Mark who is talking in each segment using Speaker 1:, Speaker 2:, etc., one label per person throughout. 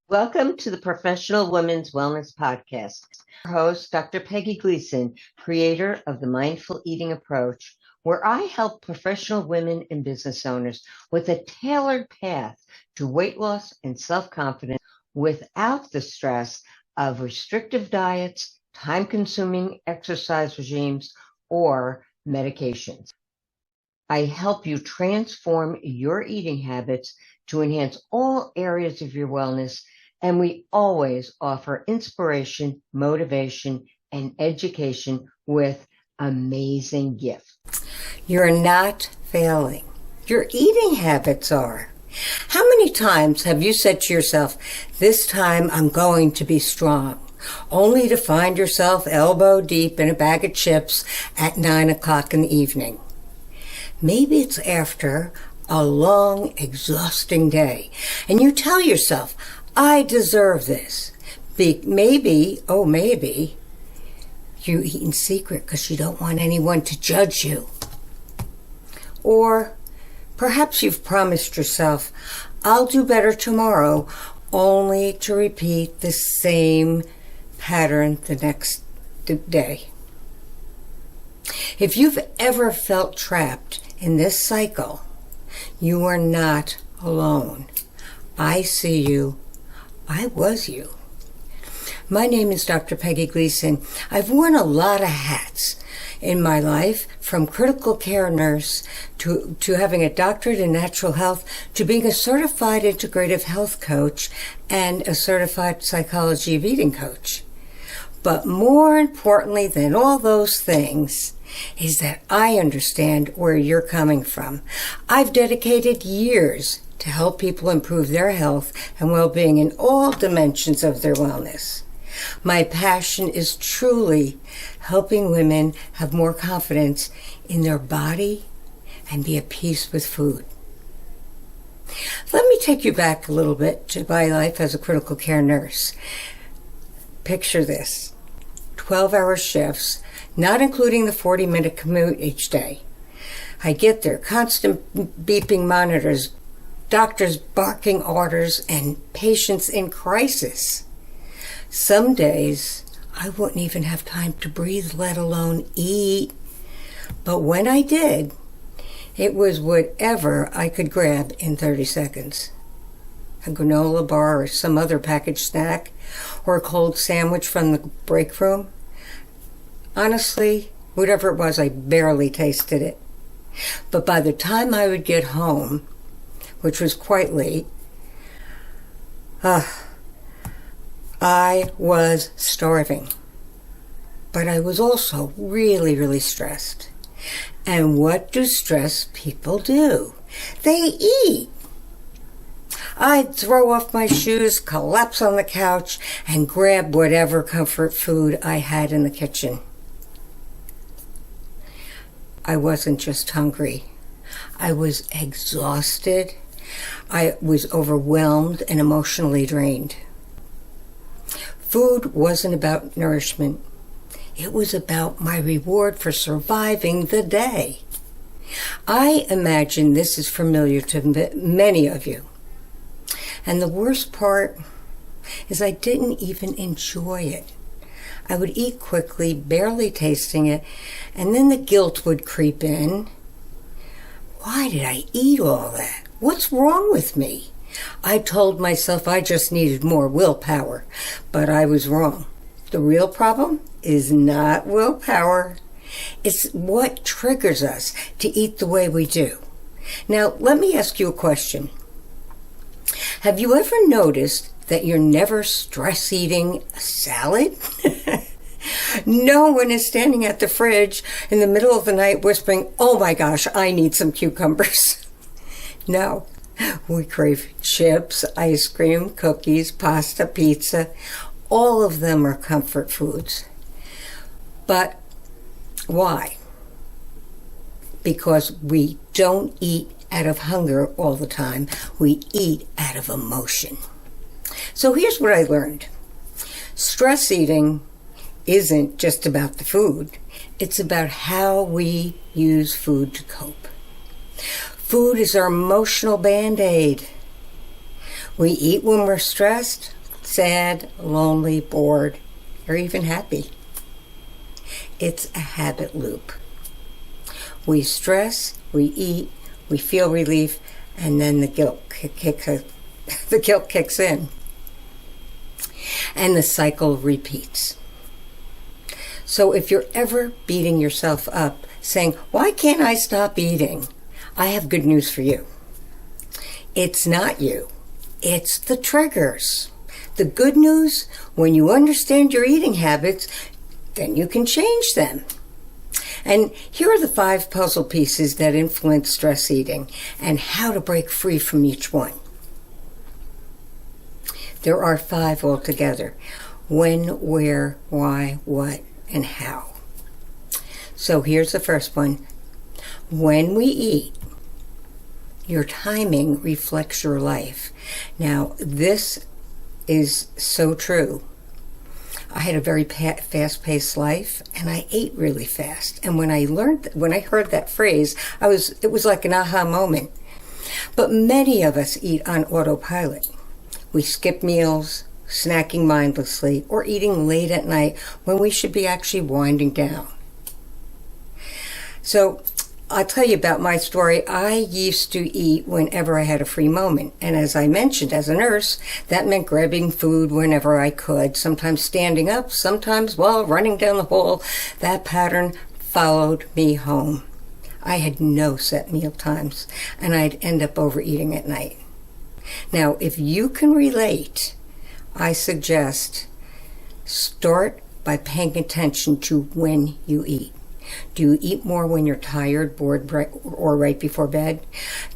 Speaker 1: Welcome to the Professional Women's Wellness Podcast. Our host, Dr. Peggy Gleason, creator of the Mindful Eating Approach, where I help professional women and business owners with a tailored path to weight loss and self-confidence without the stress of restrictive diets, time-consuming exercise regimes, or medications. I help you transform your eating habits to enhance all areas of your wellness, and we always offer inspiration, motivation, and education with amazing gifts.
Speaker 2: You're not failing. Your eating habits are. How many times have you said to yourself, this time I'm going to be strong, only to find yourself elbow deep in a bag of chips at 9 o'clock in the evening? Maybe it's after a long, exhausting day, and you tell yourself, I deserve this. Maybe you eat in secret because you don't want anyone to judge you. Or perhaps you've promised yourself, I'll do better tomorrow, only to repeat the same pattern the next day. If you've ever felt trapped in this cycle, you are not alone. I see you. I was you. My name is Dr. Peggy Gleason. I've worn a lot of hats in my life, from critical care nurse to having a doctorate in natural health, to being a certified integrative health coach and a certified psychology of eating coach. But more importantly than all those things is that I understand where you're coming from. I've dedicated years to help people improve their health and well-being in all dimensions of their wellness. My passion is truly helping women have more confidence in their body and be at peace with food. Let me take you back a little bit to my life as a critical care nurse. Picture this: 12-hour shifts, not including the 40-minute commute each day. I get there, constant beeping monitors, doctors barking orders, and patients in crisis. Some days, I wouldn't even have time to breathe, let alone eat. But when I did, it was whatever I could grab in 30 seconds. A granola bar or some other packaged snack, or a cold sandwich from the break room. Honestly, whatever it was, I barely tasted it. But by the time I would get home, which was quite late, I was starving. But I was also really, really stressed. And what do stressed people do? They eat. I'd throw off my shoes, collapse on the couch, and grab whatever comfort food I had in the kitchen. I wasn't just hungry. I was exhausted. I was overwhelmed and emotionally drained. Food wasn't about nourishment. It was about my reward for surviving the day. I imagine this is familiar to many of you. And the worst part is I didn't even enjoy it. I would eat quickly, barely tasting it, and then the guilt would creep in. Why did I eat all that? What's wrong with me? I told myself I just needed more willpower, but I was wrong. The real problem is not willpower. It's what triggers us to eat the way we do. Now, let me ask you a question. Have you ever noticed that you're never stress eating a salad? No one is standing at the fridge in the middle of the night whispering, oh my gosh, I need some cucumbers. No, we crave chips, ice cream, cookies, pasta, pizza. All of them are comfort foods. But why? Because we don't eat out of hunger all the time. We eat out of emotion. So here's what I learned. Stress eating isn't just about the food. It's about how we use food to cope. Food is our emotional Band-Aid. We eat when we're stressed, sad, lonely, bored, or even happy. It's a habit loop. We stress, we eat, we feel relief, and then the guilt kicks in. And the cycle repeats. So if you're ever beating yourself up, saying, "Why can't I stop eating?" I have good news for you. It's not you. It's the triggers. The good news, when you understand your eating habits, then you can change them. And here are the 5 puzzle pieces that influence stress eating and how to break free from each one. There are 5 altogether: when, where, why, what, and how. So here's the first one. When we eat, your timing reflects your life. Now, this is so true. I had a very fast-paced life, and I ate really fast. And when I heard that phrase, it was like an aha moment. But many of us eat on autopilot. We skip meals, snacking mindlessly, or eating late at night when we should be actually winding down. So I'll tell you about my story. I used to eat whenever I had a free moment. And as I mentioned, as a nurse, that meant grabbing food whenever I could, sometimes standing up, sometimes while running down the hall. That pattern followed me home. I had no set meal times, and I'd end up overeating at night. Now, if you can relate, I suggest start by paying attention to when you eat. Do you eat more when you're tired, bored, or right before bed?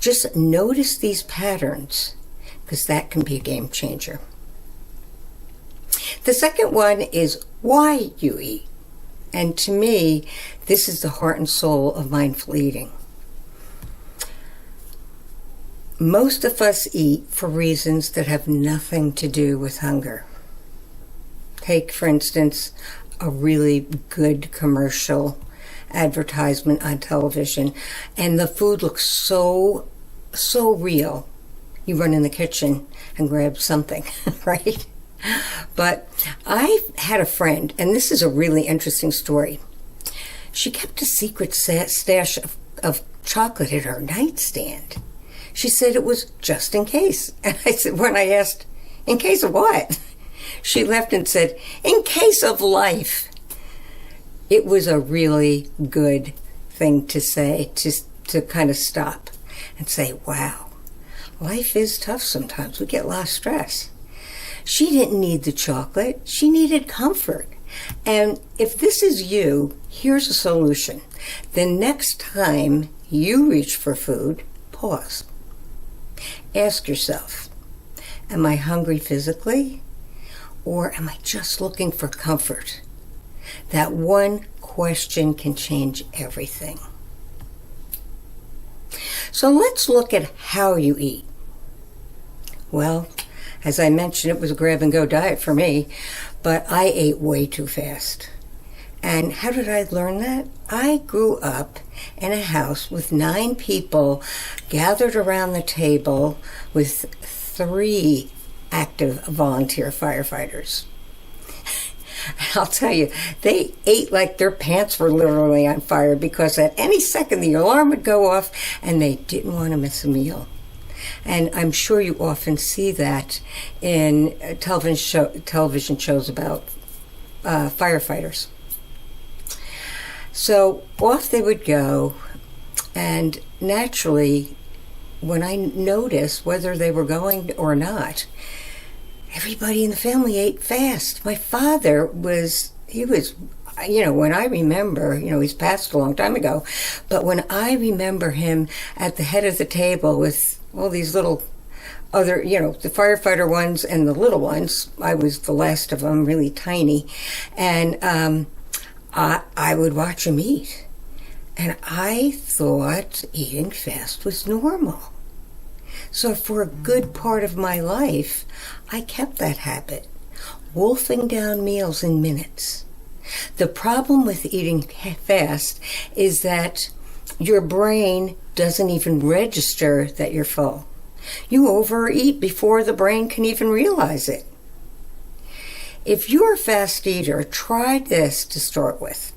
Speaker 2: Just notice these patterns, because that can be a game changer. The second one is why you eat. And to me, this is the heart and soul of mindful eating. Most of us eat for reasons that have nothing to do with hunger. Take, for instance, a really good commercial advertisement on television, and the food looks so real. You run in the kitchen and grab something, right? But I had a friend, and this is a really interesting story. She kept a secret stash of chocolate in her nightstand. She said it was just in case. And I said, when I asked, in case of what? She laughed and said, in case of life. It was a really good thing to say, to kind of stop and say, wow, life is tough sometimes. We get a lot of stress. She didn't need the chocolate. She needed comfort. And if this is you, here's a solution. The next time you reach for food, pause. Ask yourself, am I hungry physically, or am I just looking for comfort? That one question can change everything. So let's look at how you eat. Well, as I mentioned, it was a grab-and-go diet for me, but I ate way too fast. And how did I learn that? I grew up in a house with 9 people gathered around the table with 3 active volunteer firefighters. I'll tell you, they ate like their pants were literally on fire, because at any second the alarm would go off and they didn't want to miss a meal. And I'm sure you often see that in television shows about firefighters. So off they would go, and naturally, when I noticed whether they were going or not, everybody in the family ate fast. My father was, when I remember, he's passed a long time ago, but when I remember him at the head of the table with all these little other, the firefighter ones and the little ones, I was the last of them, really tiny, and I would watch him eat. And I thought eating fast was normal. So for a good part of my life, I kept that habit, wolfing down meals in minutes. The problem with eating fast is that your brain doesn't even register that you're full. You overeat before the brain can even realize it. If you're a fast eater, try this to start with.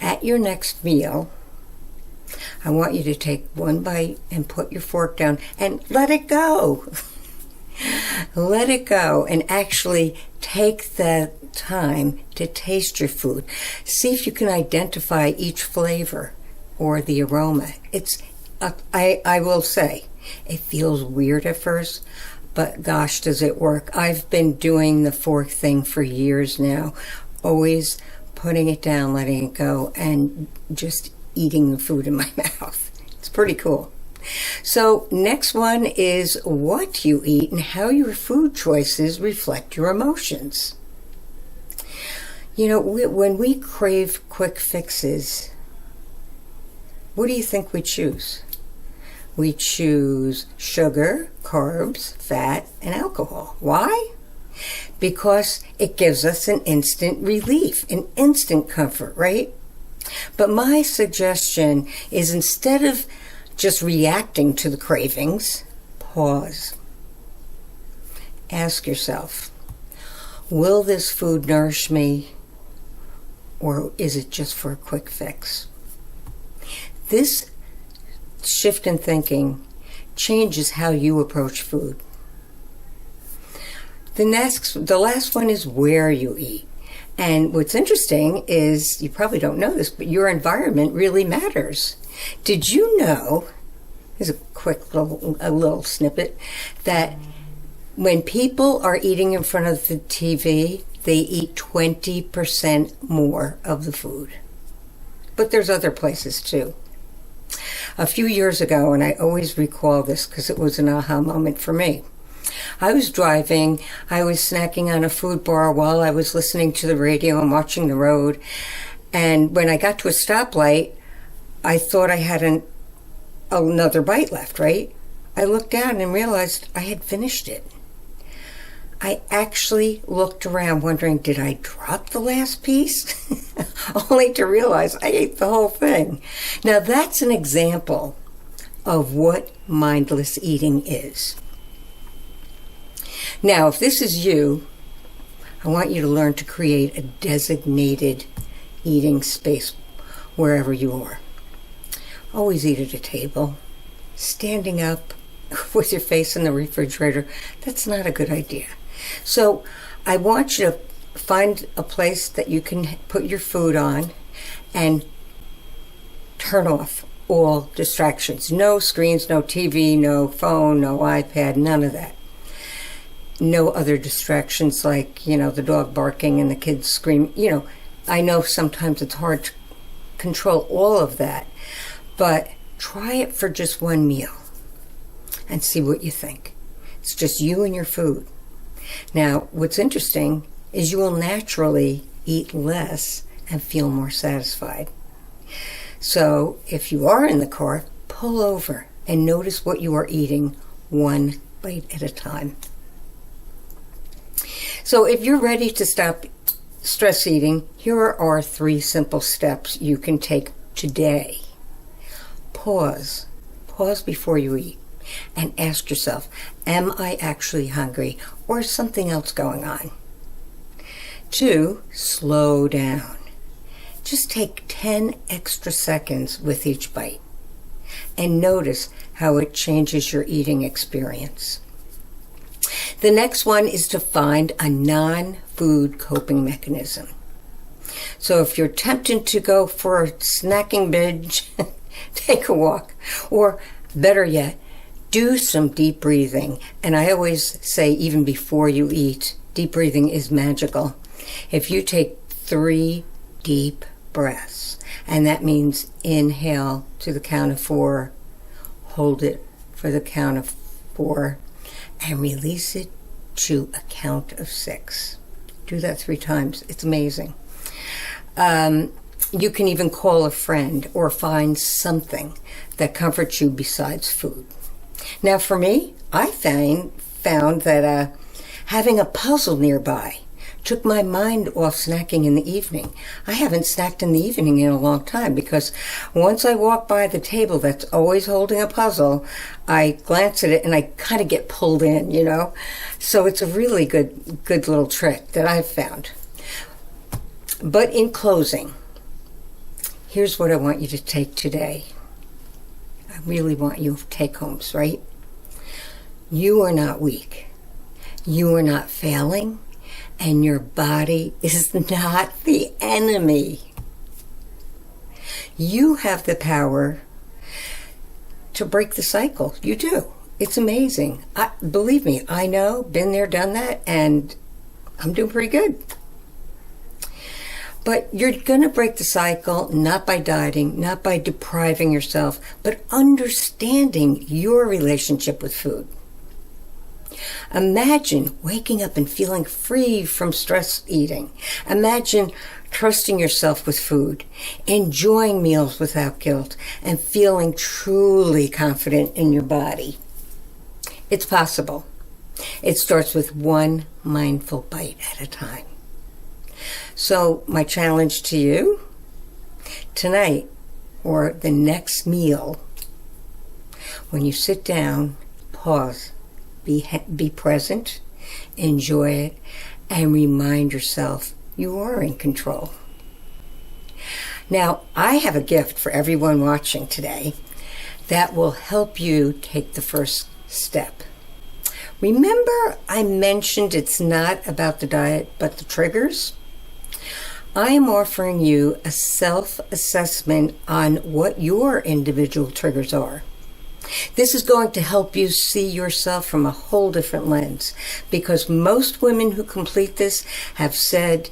Speaker 2: At your next meal, I want you to take one bite and put your fork down and let it go. Let it go and actually take the time to taste your food. See if you can identify each flavor or the aroma. I will say, it feels weird at first, but gosh, does it work. I've been doing the fork thing for years now, always putting it down, letting it go, and just eating the food in my mouth. It's pretty cool. So next one is what you eat and how your food choices reflect your emotions. You know, when we crave quick fixes, what do you think we choose? We choose sugar, carbs, fat, and alcohol. Why? Because it gives us an instant relief, an instant comfort, right? But my suggestion is, instead of just reacting to the cravings, pause. Ask yourself, will this food nourish me, or is it just for a quick fix? This shift in thinking changes how you approach food. The last one is where you eat. And what's interesting is, you probably don't know this, but your environment really matters. Did you know, here's a quick little snippet, that when people are eating in front of the TV, they eat 20% more of the food. But there's other places too. A few years ago, and I always recall this because it was an aha moment for me, I was driving, I was snacking on a food bar while I was listening to the radio and watching the road. And when I got to a stoplight, I thought I had another bite left, right? I looked down and realized I had finished it. I actually looked around wondering, did I drop the last piece? Only to realize I ate the whole thing. Now that's an example of what mindless eating is. Now, if this is you, I want you to learn to create a designated eating space wherever you are. Always eat at a table. Standing up with your face in the refrigerator, that's not a good idea. So I want you to find a place that you can put your food on and turn off all distractions. No screens, no TV, no phone, no iPad, none of that. No other distractions like, the dog barking and the kids screaming. I know sometimes it's hard to control all of that, but try it for just one meal and see what you think. It's just you and your food. Now, what's interesting is you will naturally eat less and feel more satisfied. So if you are in the car, pull over and notice what you are eating, one bite at a time. So if you're ready to stop stress eating, here are 3 simple steps you can take today. Pause. Pause before you eat and ask yourself, am I actually hungry or is something else going on? 2, slow down. Just take 10 extra seconds with each bite and notice how it changes your eating experience. The next one is to find a non-food coping mechanism. So if you're tempted to go for a snacking binge, take a walk. Or better yet, do some deep breathing. And I always say, even before you eat, deep breathing is magical. If you take 3 deep breaths, and that means inhale to the count of 4, hold it for the count of 4, and release it to a count of 6. Do that 3 times. It's amazing. You can even call a friend or find something that comforts you besides food. Now for me, I found that having a puzzle nearby took my mind off snacking in the evening. I haven't snacked in the evening in a long time because once I walk by the table that's always holding a puzzle, I glance at it and I kind of get pulled in, you know? So it's a really good little trick that I've found. But in closing, here's what I want you to take today. I really want you to take homes, right? You are not weak. You are not failing. And your body is not the enemy. You have the power to break the cycle. You do. It's amazing. Believe me, I know, been there, done that, and I'm doing pretty good. But you're going to break the cycle not by dieting, not by depriving yourself, but understanding your relationship with food. Imagine waking up and feeling free from stress eating. Imagine trusting yourself with food, enjoying meals without guilt, and feeling truly confident in your body. It's possible. It starts with one mindful bite at a time. So my challenge to you, tonight or the next meal, when you sit down, pause, be present, enjoy it, and remind yourself you are in control. Now, I have a gift for everyone watching today that will help you take the first step. Remember I mentioned it's not about the diet, but the triggers? I am offering you a self-assessment on what your individual triggers are. This is going to help you see yourself from a whole different lens, because most women who complete this have said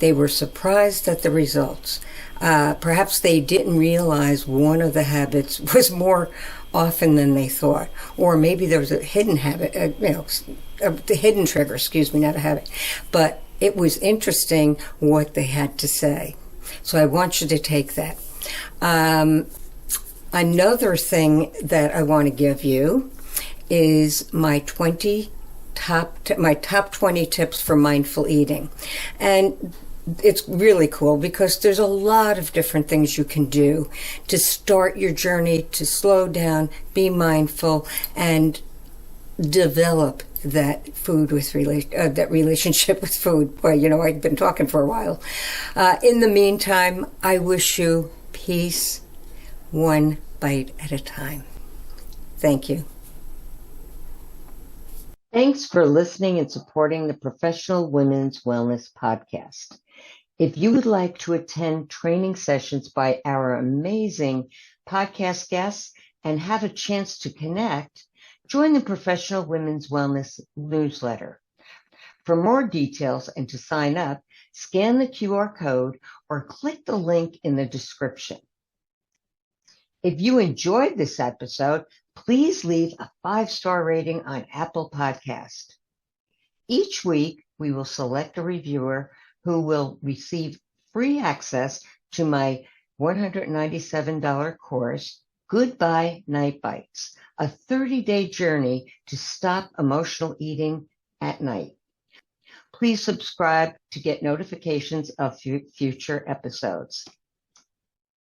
Speaker 2: they were surprised at the results. Perhaps they didn't realize one of the habits was more often than they thought, or maybe there was a hidden habit, the hidden trigger, not a habit. But it was interesting what they had to say. So I want you to take that. Another thing that I want to give you is my top 20 tips for mindful eating. And it's really cool because there's a lot of different things you can do to start your journey to slow down, be mindful, and develop that that relationship with food. Well, I've been talking for a while. In the meantime, I wish you peace, one bite at a time. Thank you.
Speaker 1: Thanks for listening and supporting the Professional Women's Wellness Podcast. If you would like to attend training sessions by our amazing podcast guests and have a chance to connect, join the Professional Women's Wellness newsletter. For more details and to sign up, scan the QR code or click the link in the description. If you enjoyed this episode, please leave a 5-star rating on Apple Podcast. Each week, we will select a reviewer who will receive free access to my $197 course, Goodbye Night Bites, a 30-day journey to stop emotional eating at night. Please subscribe to get notifications of future episodes.